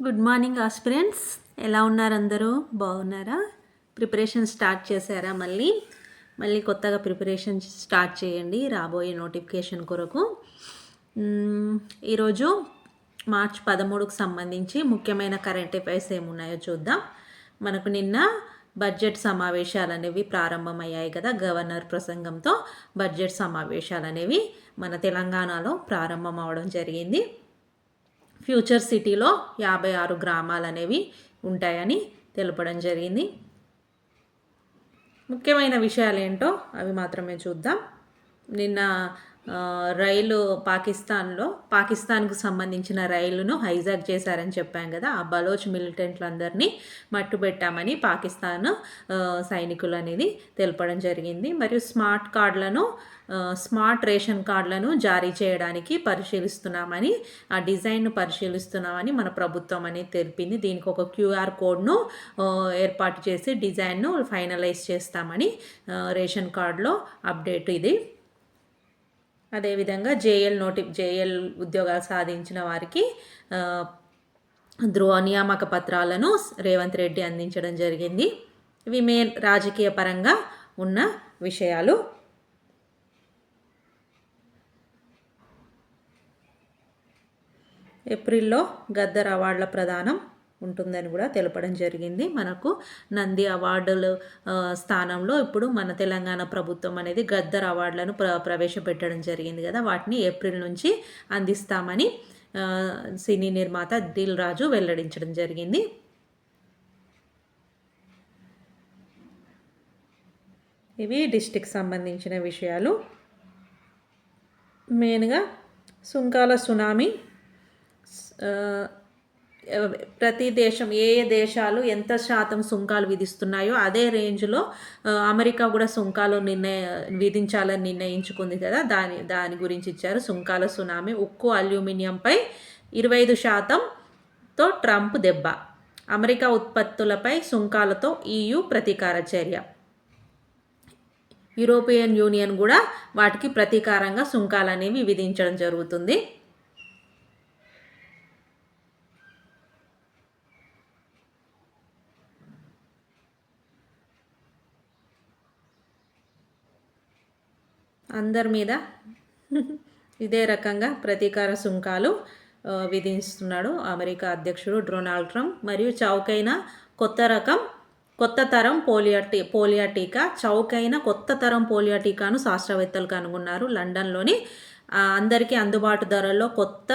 Good morning aspirants. ఎలా ఉన్నారు? అందరూ బాగున్నారా? ప్రిపరేషన్ స్టార్ట్ చేశారా? మళ్ళీ కొత్తగా ప్రిపరేషన్ స్టార్ట్ చేయండి రాబోయే నోటిఫికేషన్ కొరకు. ఈరోజు మార్చ్ 13కు సంబంధించి ముఖ్యమైన కరెంట్ అఫైర్స్ ఏమున్నాయో చూద్దాం. మనకు నిన్న బడ్జెట్ సమావేశాలు అనేవి ప్రారంభమయ్యాయి కదా. గవర్నర్ ప్రసంగంతో బడ్జెట్ సమావేశాలు అనేవి మన తెలంగాణలో ప్రారంభం అవడం జరిగింది. ఫ్యూచర్ సిటీలో 56 గ్రామాలు అనేవి ఉంటాయని తెలపడం జరిగింది. ముఖ్యమైన విషయాలు ఏంటో అవి మాత్రమే చూద్దాం. నిన్న రైలు పాకిస్తాన్కు సంబంధించిన రైలును హైజాక్ చేశారని చెప్పాం కదా. ఆ బలోచ్ మిలిటెంట్లందరినీ మట్టుబెట్టామని పాకిస్తాన్ సైనికులు అనేది తెలపడం జరిగింది. మరియు స్మార్ట్ రేషన్ కార్డులను జారీ చేయడానికి పరిశీలిస్తున్నామని, ఆ డిజైన్ను పరిశీలిస్తున్నామని మన ప్రభుత్వం అనేది తెలిపింది. దీనికి ఒక క్యూఆర్ కోడ్ను ఏర్పాటు చేసి డిజైన్ను ఫైనలైజ్ చేస్తామని రేషన్ కార్డులో అప్డేట్ ఇది. అదేవిధంగా జేఎల్ ఉద్యోగాలు సాధించిన వారికి నియామక పత్రాలను రేవంత్ రెడ్డి అందించడం జరిగింది. ఇవి మెయిన్ రాజకీయ పరంగా ఉన్న విషయాలు. ఏప్రిల్లో గద్దర్ అవార్డుల ప్రదానం ఉంటుందని కూడా తెలపడం జరిగింది. మనకు నంది అవార్డుల స్థానంలో ఇప్పుడు మన తెలంగాణ ప్రభుత్వం అనేది గద్దర్ అవార్డులను ప్రవేశపెట్టడం జరిగింది కదా. వాటిని ఏప్రిల్ నుంచి అందిస్తామని సినీ నిర్మాత దిల్ రాజు వెల్లడించడం జరిగింది. ఇవి డిస్టిక్ సంబంధించిన విషయాలు. మెయిన్గా సుంకాల సునామీ, ప్రతి దేశం ఏ దేశాలు ఎంత శాతం సుంకాలు విధిస్తున్నాయో అదే రేంజ్లో అమెరికా కూడా సుంకాలు విధించాలని నిర్ణయించుకుంది కదా. దాని గురించి ఇచ్చారు. సుంకాల సునామీ. ఉక్కు, అల్యూమినియంపై 25%తో ట్రంప్ దెబ్బ. అమెరికా ఉత్పత్తులపై సుంకాలతో EU ప్రతీకార చర్య. యూరోపియన్ యూనియన్ కూడా వాటికి ప్రతీకారంగా సుంకాలు అనేవి విధించడం జరుగుతుంది. అందరి మీద ఇదే రకంగా ప్రతీకార సుంకాలు విధిస్తున్నాడు అమెరికా అధ్యక్షుడు డొనాల్డ్ ట్రంప్. మరియు చౌకైన కొత్త తరం పోలియో టీకా చౌకైన కొత్త తరం పోలియో టీకాను శాస్త్రవేత్తలు కనుగొన్నారు. లండన్లోని అందరికీ అందుబాటు ధరల్లో కొత్త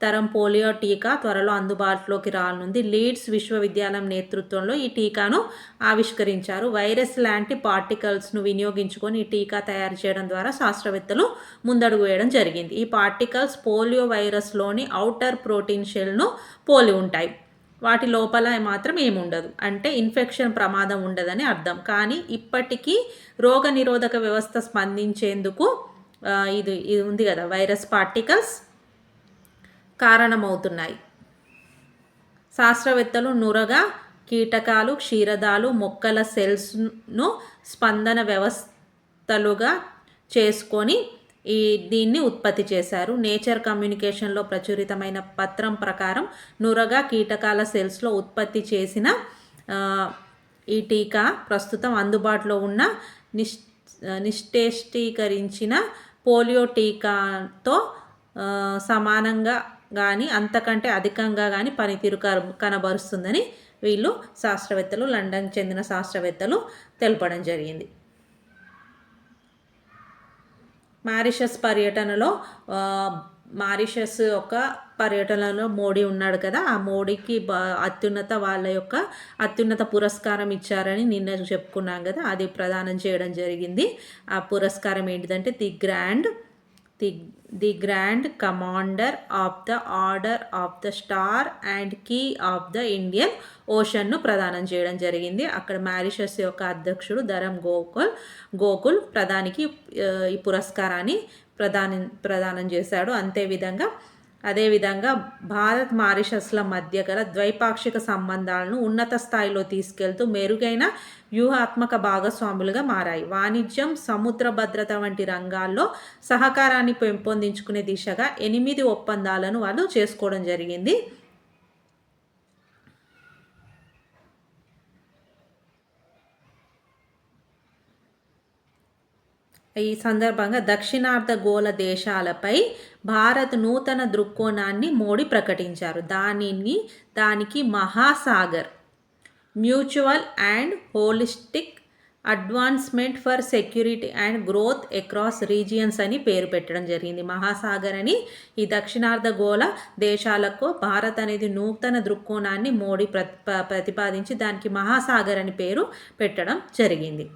తరం పోలియో టీకా త్వరలో అందుబాటులోకి రానుంది. లీడ్స్ విశ్వవిద్యాలయం నేతృత్వంలో ఈ టీకాను ఆవిష్కరించారు. వైరస్ లాంటి పార్టికల్స్ను వినియోగించుకొని ఈ టీకా తయారు చేయడం ద్వారా శాస్త్రవేత్తలు ముందడుగు వేయడం జరిగింది. ఈ పార్టికల్స్ పోలియో వైరస్లోని ఔటర్ ప్రోటీన్ షెల్ను పోలి ఉంటాయి. వాటి లోపల మాత్రం ఏముండదు, అంటే ఇన్ఫెక్షన్ ప్రమాదం ఉండదని అర్థం. కానీ ఇప్పటికీ రోగ నిరోధక వ్యవస్థ స్పందించేందుకు ఇది ఉంది కదా, వైరస్ పార్టికల్స్ కారణమవుతున్నాయి. శాస్త్రవేత్తలు నురగ, కీటకాలు, క్షీరదాలు, మొక్కల సెల్స్ను స్పందన వ్యవస్థలుగా చేసుకొని దీన్ని ఉత్పత్తి చేశారు. నేచర్ కమ్యూనికేషన్లో ప్రచురితమైన పత్రం ప్రకారం నురగ, కీటకాల సెల్స్లో ఉత్పత్తి చేసిన ఈ టీకా ప్రస్తుతం అందుబాటులో ఉన్న నిష్పేషీకరించిన పోలియో టీకాతో సమానంగా కానీ అంతకంటే అధికంగా కానీ పనితీరు కనబరుస్తుందని వీళ్ళు శాస్త్రవేత్తలు, లండన్ చెందిన శాస్త్రవేత్తలు తెలపడం జరిగింది. మారిషస్ యొక్క పర్యటనలో మోడీ ఉన్నాడు కదా. ఆ మోడీకి అత్యున్నత పురస్కారం ఇచ్చారని నిన్న చెప్పుకున్నాం కదా. అది ప్రదానం చేయడం జరిగింది. ఆ పురస్కారం ఏంటిదంటే the grand commander of the order of the star and key of the Indian ఓషన్ను ప్రదానం చేయడం జరిగింది. అక్కడ మారిషస్ యొక్క అధ్యక్షుడు ధరం గోకుల్ ప్రధానికి ఈ పురస్కారాన్ని ప్రదానం చేశాడు. అదేవిధంగా భారత్ మారిషస్ల మధ్య గల ద్వైపాక్షిక సంబంధాలను ఉన్నత స్థాయిలో తీసుకెళ్తూ మెరుగైన వ్యూహాత్మక భాగస్వాములుగా మారాయి. వాణిజ్యం, సముద్ర భద్రత వంటి రంగాల్లో సహకారాన్ని పెంపొందించుకునే దిశగా 8 ఒప్పందాలను వాళ్ళు చేసుకోవడం జరిగింది. ఈ సందర్భంగా దక్షిణార్ధగోళ దేశాలపై భారత్ నూతన దృక్కోణాన్ని మోడీ ప్రకటించారు. దానికి Mahasagar mutual and holistic advancement for security and growth across regions అని పేరు పెట్టడం జరిగింది. మహాసాగర్ అని ఈ దక్షిణార్ధగోళ దేశాలకు భారత్ అనేది నూతన దృక్కోణాన్ని మోడీ ప్రతిపాదించి దానికి మహాసాగర్ అని పేరు పెట్టడం జరిగింది.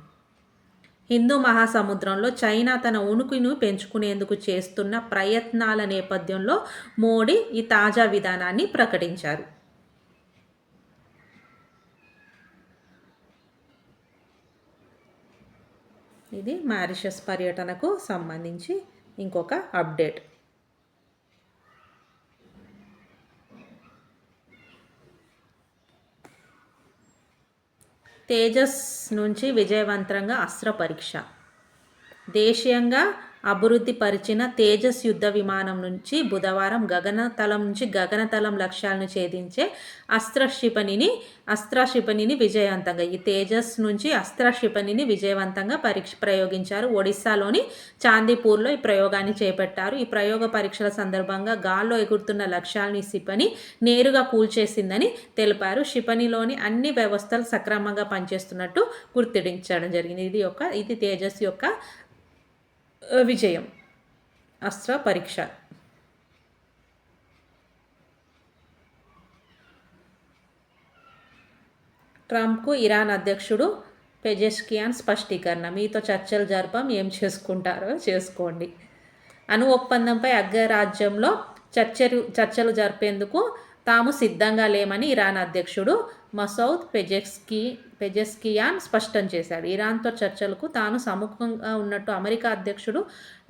హిందూ మహాసముద్రంలో చైనా తన ఉనికిని పెంచుకునేందుకు చేస్తున్న ప్రయత్నాల నేపథ్యంలో మోడీ ఈ తాజా విధానాన్ని ప్రకటించారు. ఇది మారిషస్ పర్యటనకు సంబంధించి ఇంకొక అప్డేట్. తేజస్ నుంచి విజయవంతంగా అస్త్ర పరీక్ష. దేశీయంగా అభివృద్ధి పరిచిన తేజస్ యుద్ధ విమానం నుంచి బుధవారం గగనతలం లక్ష్యాలను ఛేదించే అస్త్ర క్షిపణిని విజయవంతంగా ఈ తేజస్ నుంచి అస్త్ర క్షిపణిని విజయవంతంగా ప్రయోగించారు. ఒడిశాలోని చాందీపూర్లో ఈ ప్రయోగాన్ని చేపట్టారు. ఈ ప్రయోగ పరీక్షల సందర్భంగా గాల్లో ఎగురుతున్న లక్ష్యాలను ఈ క్షిపణి నేరుగా కూల్చేసిందని తెలిపారు. క్షిపణిలోని అన్ని వ్యవస్థలు సక్రమంగా పనిచేస్తున్నట్టు గుర్తించడం జరిగింది. ఇది తేజస్ యొక్క విజయం. అస్త్ర పరీక్ష. ట్రంప్కు ఇరాన్ అధ్యక్షుడు పెజెష్కియాన్ స్పష్టీకరణ. మీతో చర్చలు జరపం, ఏం చేసుకుంటారో చేసుకోండి. అణు ఒప్పందంపై అగ్రరాజ్యంలో చర్చలు జరిపేందుకు తాము సిద్ధంగా లేమని ఇరాన్ అధ్యక్షుడు మసౌద్ పెజెష్కియాన్ స్పష్టం చేశాడు. ఇరాన్తో చర్చలకు తాను సముఖంగా ఉన్నట్టు అమెరికా అధ్యక్షుడు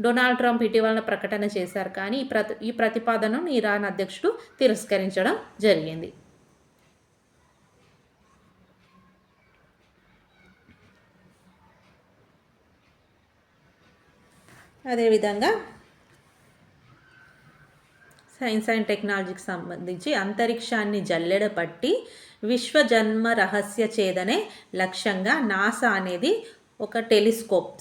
డొనాల్డ్ ట్రంప్ ఇటీవల ప్రకటన చేశారు. కానీ ఈ ప్రతిపాదనను ఇరాన్ అధ్యక్షుడు తిరస్కరించడం జరిగింది. అదేవిధంగా సైన్స్ అండ్ టెక్నాలజీకి సంబంధించి అంతరిక్షాన్ని జల్లెడ పట్టి విశ్వజన్మ రహస్య ఛేదనే లక్ష్యంగా నాసా అనేది ఒక టెలిస్కోప్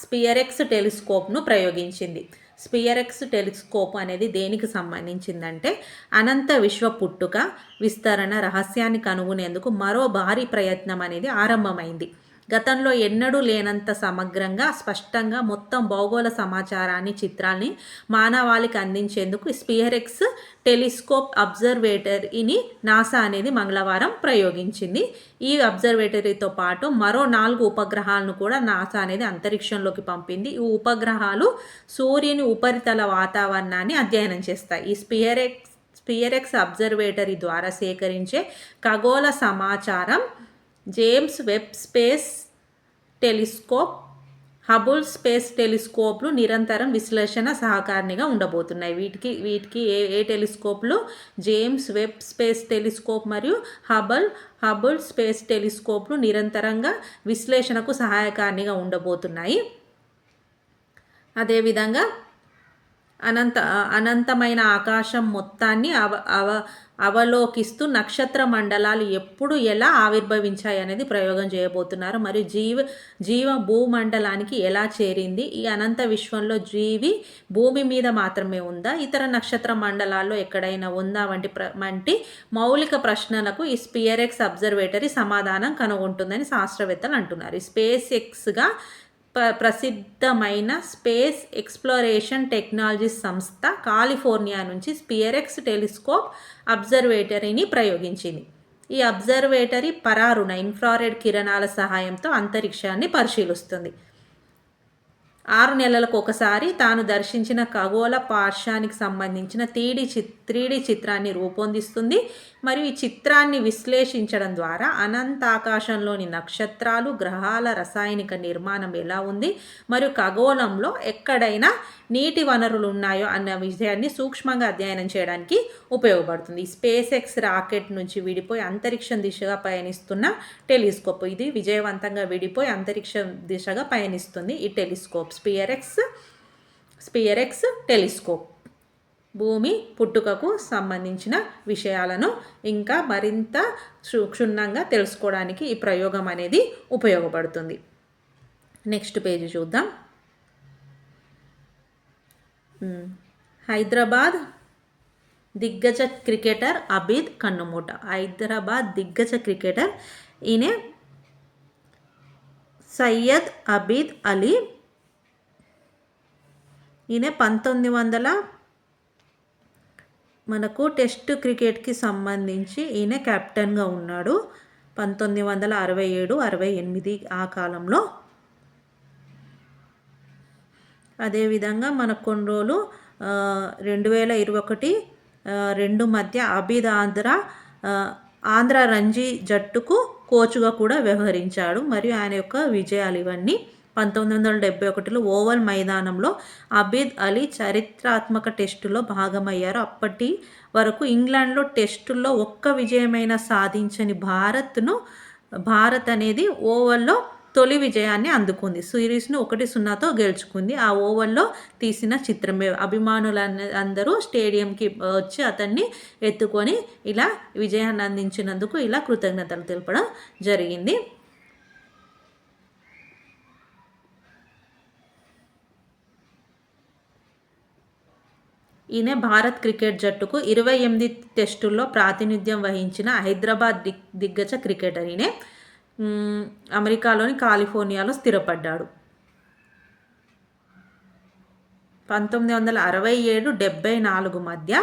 స్పియరెక్స్ టెలిస్కోప్ను ప్రయోగించింది. స్పియరెక్స్ టెలిస్కోప్ అనేది దేనికి సంబంధించిందంటే అనంత విశ్వ పుట్టుక విస్తరణ రహస్యాన్ని కనుగొనేందుకు మరో భారీ ప్రయత్నం అనేది ఆరంభమైంది. గతంలో ఎన్నడూ లేనంత సమగ్రంగా స్పష్టంగా మొత్తం భౌగోళ సమాచారాన్ని చిత్రాల్ని మానవాళికి అందించేందుకు స్పియరెక్స్ టెలిస్కోప్ అబ్జర్వేటరీని నాసా అనేది మంగళవారం ప్రయోగించింది. ఈ అబ్జర్వేటరీతో పాటు మరో 4 ఉపగ్రహాలను కూడా నాసా అనేది అంతరిక్షంలోకి పంపింది. ఈ ఉపగ్రహాలు సూర్యుని ఉపరితల వాతావరణాన్ని అధ్యయనం చేస్తాయి. ఈ స్పియరెక్స్ అబ్జర్వేటరీ ద్వారా సేకరించే ఖగోళ సమాచారం James Webb space telescope, Hubble space టెలిస్కోప్లు నిరంతరం విశ్లేషణ సహకారినిగా ఉండబోతున్నాయి. వీటికి ఏ టెలిస్కోప్లు జేమ్స్ వెబ్ స్పేస్ టెలిస్కోప్ మరియు హబుల్ స్పేస్ టెలిస్కోప్లు నిరంతరంగా విశ్లేషణకు సహాయకారినిగా ఉండబోతున్నాయి. అదేవిధంగా అనంతమైన ఆకాశం మొత్తాన్ని అవలోకిస్తూ నక్షత్ర మండలాలు ఎప్పుడు ఎలా ఆవిర్భవించాయి అనేది ప్రయోగం చేయబోతున్నారు. మరియు జీవ భూమండలానికి ఎలా చేరింది, ఈ అనంత విశ్వంలో జీవి భూమి మీద మాత్రమే ఉందా, ఇతర నక్షత్ర మండలాల్లో ఎక్కడైనా ఉందా వంటి మౌలిక ప్రశ్నలకు ఈ స్పియరెక్స్ అబ్జర్వేటరీ సమాధానం కనుగొంటుందని శాస్త్రవేత్తలు అంటున్నారు. ఈ స్పేస్ ఎక్స్గా ప్రసిద్ధమైన స్పేస్ ఎక్స్ప్లోరేషన్ టెక్నాలజీస్ సంస్థ కాలిఫోర్నియా నుంచి స్పియరెక్స్ టెలిస్కోప్ అబ్జర్వేటరీని ప్రయోగించింది. ఈ అబ్జర్వేటరీ పరారుణ ఇన్ఫ్రారెడ్ కిరణాల సహాయంతో అంతరిక్షాన్ని పరిశీలిస్తుంది. 6 నెలలకు ఒకసారి తాను దర్శించిన ఖగోళ పార్శ్వానికి సంబంధించిన 3D చిత్రాన్ని రూపొందిస్తుంది. మరియు ఈ చిత్రాన్ని విశ్లేషించడం ద్వారా అనంతాకాశంలోని నక్షత్రాలు, గ్రహాల రసాయనిక నిర్మాణం ఎలా ఉంది మరియు ఖగోళంలో ఎక్కడైనా నీటి వనరులు ఉన్నాయో అన్న విషయాన్ని సూక్ష్మంగా అధ్యయనం చేయడానికి ఉపయోగపడుతుంది. ఈ స్పేస్ ఎక్స్ రాకెట్ నుంచి విడిపోయి అంతరిక్షం దిశగా పయనిస్తున్న టెలిస్కోప్. ఇది విజయవంతంగా విడిపోయి అంతరిక్షం దిశగా పయనిస్తుంది. ఈ టెలిస్కోప్ స్పియరెక్స్ టెలిస్కోప్ భూమి పుట్టుకకు సంబంధించిన విషయాలను ఇంకా మరింత క్షుణ్ణంగా తెలుసుకోవడానికి ఈ ప్రయోగం అనేది ఉపయోగపడుతుంది. నెక్స్ట్ పేజీ చూద్దాం. హైదరాబాద్ దిగ్గజ క్రికెటర్ అబీద్ కన్నుమూట. హైదరాబాద్ దిగ్గజ క్రికెటర్ ఈయన సయ్యద్ అబీద్ అలీ. ఈయన 1900 మనకు టెస్ట్ క్రికెట్కి సంబంధించి ఈయన కెప్టెన్గా ఉన్నాడు 1967, 68 ఆ కాలంలో. అదేవిధంగా మనకు కొన్ని రోజులు 2021, 2 మధ్య అబీద్ ఆంధ్ర రంజీ జట్టుకు కోచ్గా కూడా వ్యవహరించాడు. మరియు ఆయన యొక్క విజయాలు ఇవన్నీ. 1971లో ఓవల్ మైదానంలో అబీద్ అలీ చారిత్రాత్మక టెస్టులో భాగమయ్యారు. అప్పటి వరకు ఇంగ్లాండ్లో టెస్టుల్లో ఒక్క విజయమైనా సాధించని భారత్ అనేది ఓవల్లో తొలి విజయాన్ని అందుకుంది. సిరీస్ను 1-0తో గెలుచుకుంది. ఆ ఓవర్లో తీసిన చిత్రమే. అభిమానులు అందరూ స్టేడియంకి వచ్చి అతన్ని ఎత్తుకొని ఇలా విజయాన్ని అందించినందుకు ఇలా కృతజ్ఞతలు తెలపడం జరిగింది. ఈయన భారత్ క్రికెట్ జట్టుకు 28 టెస్టుల్లో ప్రాతినిధ్యం వహించిన హైదరాబాద్ దిగ్గజ క్రికెటర్. ఈయన అమెరికాలోని కాలిఫోర్నియాలో స్థిరపడ్డాడు. 1967-74 మధ్య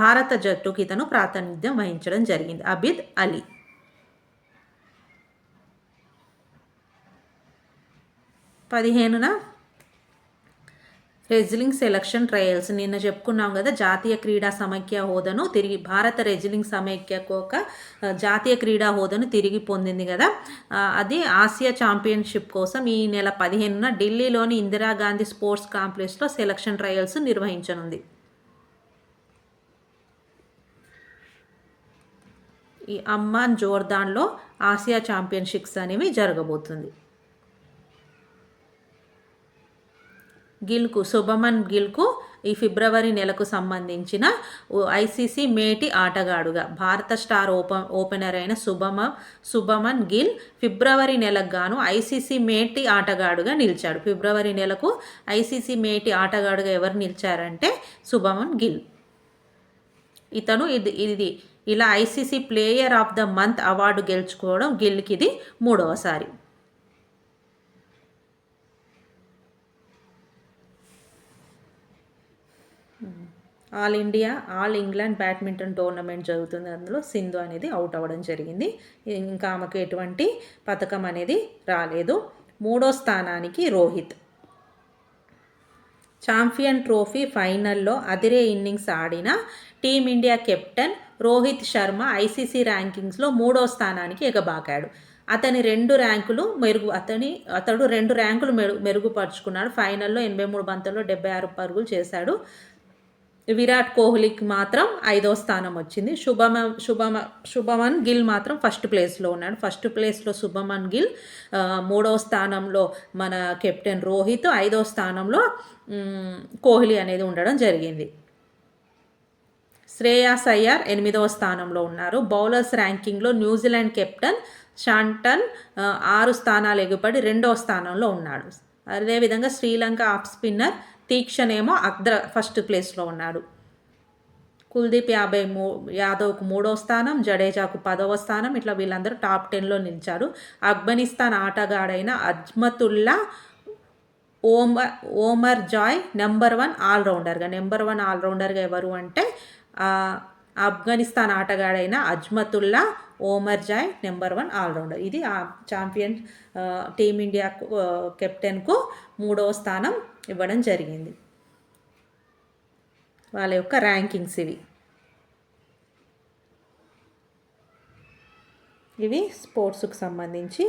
భారత జట్టుకు ఇతను ప్రాతినిధ్యం వహించడం జరిగింది. అబీద్ అలీ. 15న రెజ్లింగ్ సెలక్షన్ ట్రయల్స్. నిన్న చెప్పుకున్నాం కదా, జాతీయ క్రీడా సమైక్య హోదాను తిరిగి భారత రెజ్లింగ్ సమైక్యకు ఒక జాతీయ క్రీడా హోదాను తిరిగి పొందింది కదా. అది ఆసియా ఛాంపియన్షిప్ కోసం ఈ నెల 15న ఢిల్లీలోని ఇందిరాగాంధీ స్పోర్ట్స్ కాంప్లెక్స్లో సెలక్షన్ ట్రయల్స్ నిర్వహించనుంది. ఈ అమ్మాన్ జోర్దాన్లో ఆసియా ఛాంపియన్షిప్స్ అనేవి జరగబోతుంది. శుభమన్ గిల్కు ఈ ఫిబ్రవరి నెలకు సంబంధించిన ఐసీసీ మేటి ఆటగాడుగా భారత స్టార్ ఓపెనర్ అయిన శుభమన్ గిల్ ఫిబ్రవరి నెలకు గాను ఐసీసీ మేటి ఆటగాడుగా నిలిచాడు. ఫిబ్రవరి నెలకు ఐసీసీ మేటి ఆటగాడుగా ఎవరు నిలిచారంటే శుభమన్ గిల్. ఇతను ఇది ఇలా ICC player of the month award గెలుచుకోవడం గిల్కి ఇది 3వసారి. ఆల్ ఇంగ్లాండ్ బ్యాడ్మింటన్ టోర్నమెంట్ జరుగుతుంది. అందులో సింధు అనేది అవుట్ అవ్వడం జరిగింది. ఇంకా ఆమెకు ఎటువంటి పథకం అనేది రాలేదు. 3వ స్థానానికి రోహిత్. ఛాంపియన్ ట్రోఫీ ఫైనల్లో అదిరే ఇన్నింగ్స్ ఆడిన team India captain Rohit Sharma ICC ర్యాంకింగ్స్లో 3వ స్థానానికి ఎగబాకాడు. అతడు 2 ర్యాంకులు మెరుగుపరుచుకున్నాడు. ఫైనల్లో 83 బంతుల్లో 76 పరుగులు చేశాడు. విరాట్ కోహ్లీకి మాత్రం 5వ స్థానం వచ్చింది. శుభమన్ గిల్ మాత్రం ఫస్ట్ ప్లేస్లో ఉన్నాడు. ఫస్ట్ ప్లేస్లో శుభమన్ గిల్, 3వ స్థానంలో మన కెప్టెన్ రోహిత్, 5వ స్థానంలో కోహ్లీ అనేది ఉండడం జరిగింది. శ్రేయాస్ అయ్యర్ 8వ స్థానంలో ఉన్నారు. బౌలర్స్ ర్యాంకింగ్లో న్యూజిలాండ్ కెప్టెన్ షాంటన్ 6 స్థానాలు ఎగుపడి 2వ స్థానంలో ఉన్నాడు. అదేవిధంగా శ్రీలంక ఆఫ్ స్పిన్నర్ తీక్షణ్ ఏమో ఫస్ట్ ప్లేస్లో ఉన్నాడు. కుల్దీప్ యాదవ్కు 3వ స్థానం, జడేజాకు 10వ స్థానం. ఇట్లా వీళ్ళందరూ టాప్ 10లో నిలిచారు. ఆఫ్ఘనిస్తాన్ ఆటగాడైన అజ్మతుల్లా ఓమర్ జాయ్ నెంబర్ 1 ఆల్రౌండర్గా ఎవరు అంటే ఆఫ్ఘనిస్తాన్ ఆటగాడైన Azmatullah Omarzai number 1 allrounder. ఇది ఆ ఛాంపియన్ టీమిండియా కెప్టెన్కు 3వ స్థానం ఇవ్వడం జరిగింది. వాళ్ళ యొక్క ర్యాంకింగ్స్ ఇవి స్పోర్ట్స్కు సంబంధించి.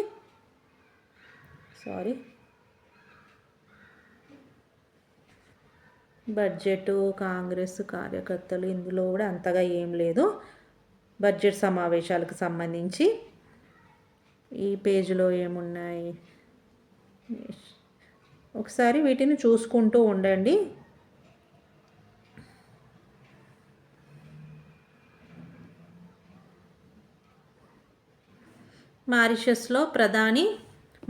బడ్జెట్, కాంగ్రెస్ కార్యకర్తలు ఇందులో కూడా అంతగా ఏం లేదు. బడ్జెట్ సమావేశాలకు సంబంధించి ఈ పేజీలో ఏమున్నాయి ఒకసారి వీటిని చూసుకుంటూ ఉండండి. మారిషస్లో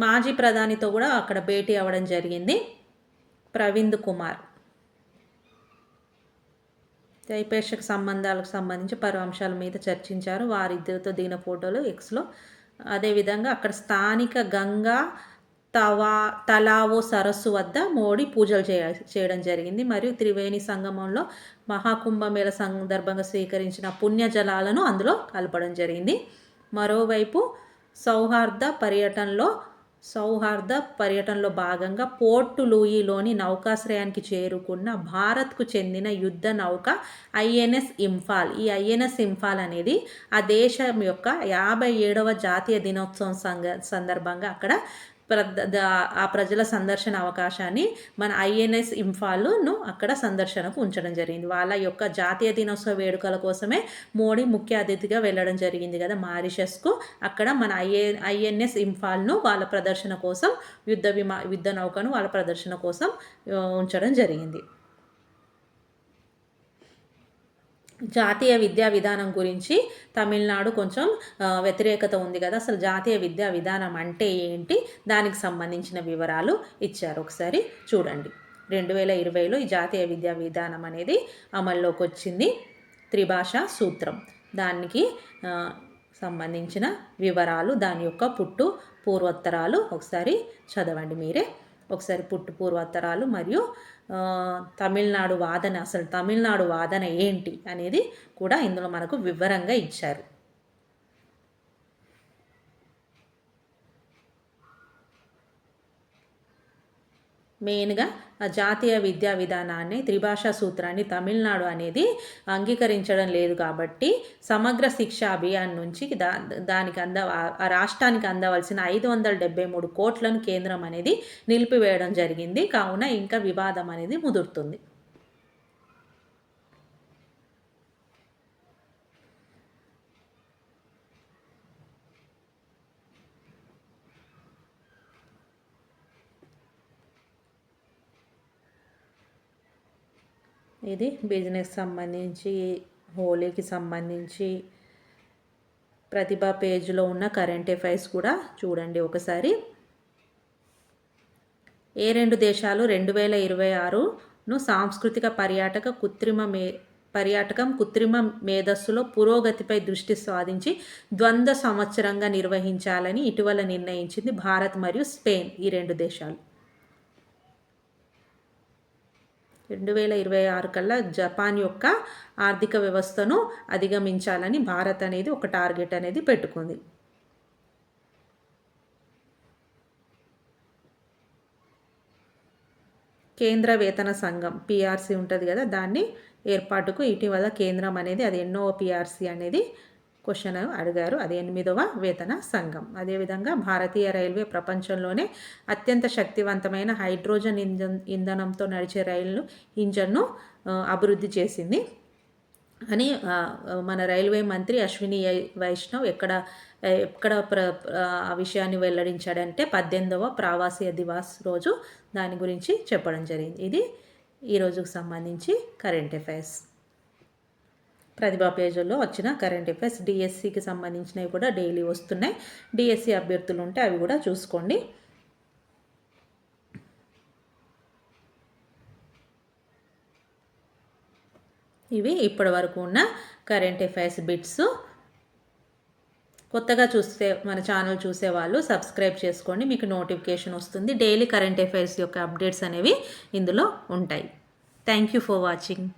మాజీ ప్రధానితో కూడా అక్కడ భేటీ అవ్వడం జరిగింది. ప్రవింద్ కుమార్. ద్వైపాక్షిక సంబంధాలకు సంబంధించి పలు అంశాల మీద చర్చించారు. వారిద్దరితో దిగిన ఫోటోలు ఎక్స్లో. అదేవిధంగా అక్కడ స్థానిక గంగా తలావో సరస్సు వద్ద మోడీ పూజలు చేయడం జరిగింది. మరియు త్రివేణి సంగమంలో మహాకుంభమేళ సందర్భంగా స్వీకరించిన పుణ్యజలాలను అందులో కలపడం జరిగింది. మరోవైపు సౌహార్ద పర్యటనలో భాగంగా పోర్టు లూయిలోని నౌకాశ్రయానికి చేరుకున్న భారత్కు చెందిన యుద్ధ నౌక ఐఎన్ఎస్ ఇంఫాల్. ఈ ఐఎన్ఎస్ ఇంఫాల్ అనేది ఆ దేశం యొక్క 57వ జాతీయ దినోత్సవం సందర్భంగా అక్కడ ఆ ప్రజల సందర్శన అవకాశాన్ని మన ఐఎన్ఎస్ ఇంఫాల్ను అక్కడ సందర్శనకు ఉంచడం జరిగింది. వాళ్ళ యొక్క జాతీయ దినోత్సవ వేడుకల కోసమే మోడీ ముఖ్య అతిథిగా వెళ్ళడం జరిగింది కదా మారిషస్కు. అక్కడ మన ఐఎన్ఎస్ ఇంఫాల్ను వాళ్ళ ప్రదర్శన కోసం యుద్ధ నౌకను వాళ్ళ ప్రదర్శన కోసం ఉంచడం జరిగింది. జాతీయ విద్యా విధానం గురించి తమిళనాడు కొంచెం వ్యతిరేకత ఉంది కదా. అసలు జాతీయ విద్యా విధానం అంటే ఏంటి, దానికి సంబంధించిన వివరాలు ఇచ్చారు. ఒకసారి చూడండి. 2020లో ఈ జాతీయ విద్యా విధానం అనేది అమల్లోకి వచ్చింది. త్రిభాషా సూత్రం, దానికి సంబంధించిన వివరాలు, దాని యొక్క పూర్వోత్తరాలు ఒకసారి చదవండి మీరే. ఒకసారి పూర్వోత్తరాలు మరియు తమిళనాడు వాదన, అసలు తమిళనాడు వాదన ఏంటి అనేది కూడా ఇందులో మనకు వివరంగా ఇచ్చారు. మెయిన్గా ఆ జాతీయ విద్యా విధానాన్ని, త్రిభాషా సూత్రాన్ని తమిళనాడు అనేది అంగీకరించడం లేదు కాబట్టి సమగ్ర శిక్షా అభియాన్ నుంచి దానికి ఆ రాష్ట్రానికి అందవలసిన 573 కోట్లను కేంద్రం అనేది నిలిపివేయడం జరిగింది. కావున ఇంకా వివాదం అనేది ముదురుతుంది. ఇది బిజినెస్ సంబంధించి, హోలీకి సంబంధించి ప్రతిభ పేజ్లో ఉన్న కరెంట్ అఫైర్స్ కూడా చూడండి ఒకసారి. ఏ 2 దేశాలు 2026ను సాంస్కృతిక కృత్రిమ మేధస్సులో పురోగతిపై దృష్టి సాధించి ద్వంద్వ సంవత్సరంగా నిర్వహించాలని ఇటీవల నిర్ణయించింది భారత్ మరియు స్పెయిన్. ఈ 2 దేశాలు 2026 కల్లా జపాన్ యొక్క ఆర్థిక వ్యవస్థను అధిగమించాలని భారత్ అనేది ఒక టార్గెట్ అనేది పెట్టుకుంది. కేంద్ర వేతన సంఘం పిఆర్సీ ఉంటుంది కదా, దాన్ని ఏర్పాటుకు ఇటీవల కేంద్రం అనేది, అది ఎన్నో పిఆర్సీ అనేది క్వశ్చన్ అడిగారు. అది 8వ వేతన సంఘం. అదేవిధంగా భారతీయ రైల్వే ప్రపంచంలోనే అత్యంత శక్తివంతమైన హైడ్రోజన్ ఇంధనంతో నడిచే రైలు ఇంజన్ను అభివృద్ధి చేసింది అని మన రైల్వే మంత్రి అశ్విని వైష్ణవ్ ఎక్కడ ఆ విషయాన్ని వెల్లడించాడంటే 18వ ప్రవాసీ దివాస్ రోజు దాని గురించి చెప్పడం జరిగింది. ఇది ఈ రోజుకు సంబంధించి కరెంట్ అఫైర్స్. ప్రతిభా పేజీలో వచ్చిన కరెంట్ అఫైర్స్. డిఎస్సికి సంబంధించినవి కూడా డైలీ వస్తున్నాయి. డిఎస్సి అభ్యర్థులు ఉంటే అవి కూడా చూసుకోండి. ఇవి ఇప్పటి వరకు ఉన్న కరెంట్ అఫైర్స్ బిట్స్. కొత్తగా మన ఛానల్ చూసేవాళ్ళు సబ్స్క్రైబ్ చేసుకోండి, మీకు నోటిఫికేషన్ వస్తుంది. డైలీ కరెంట్ అఫైర్స్ యొక్క అప్డేట్స్ అనేవి ఇందులో ఉంటాయి. Thank you for watching.